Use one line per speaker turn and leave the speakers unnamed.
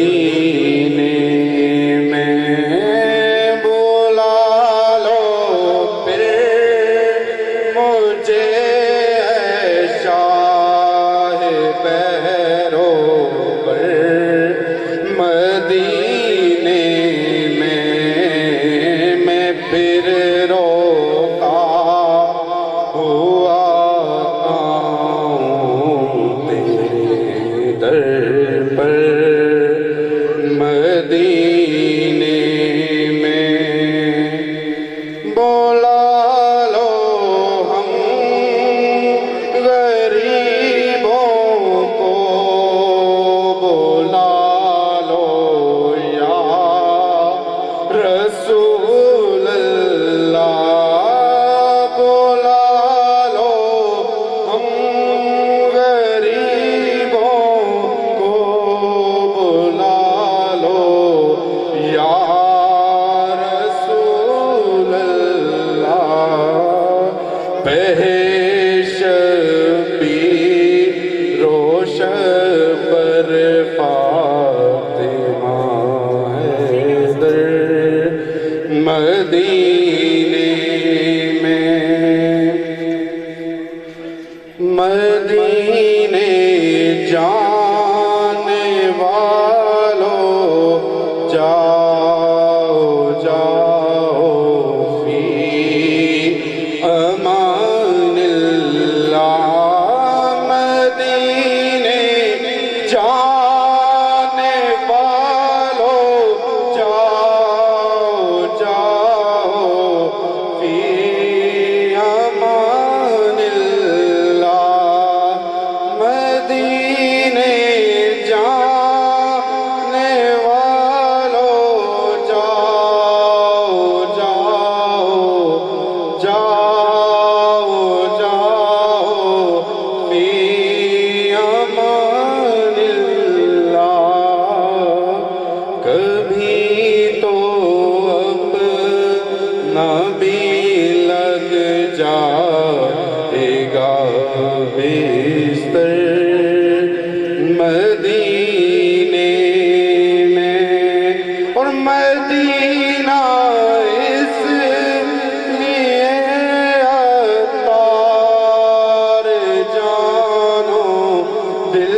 مدینے میں بلا لو پھر مجھے اے شاہ پیرو پر مدینے میں پھر روتا ہوا آؤں تیرے در پر مدینے میں بلا لو ہم غریبوں کو بلا لو یا رسول اللہ بلا لو ہم غریبوں کو بلا لو یا رسول اللہ پیش بھی روش پر فاطمہ حیدر مدینے میں مدینے جانے والو جاؤ جاؤ فی امان اللہ مدینے جانے والو جاؤ جاؤ فی امان اللہ مدینے جانے والو جاؤ جاؤ جاؤ جاؤ فی امان اللہ کبھی تو اپنا بھی لگ جائے گا بستر مدینے میں اور مدینہ اس لیے عطار جانو دل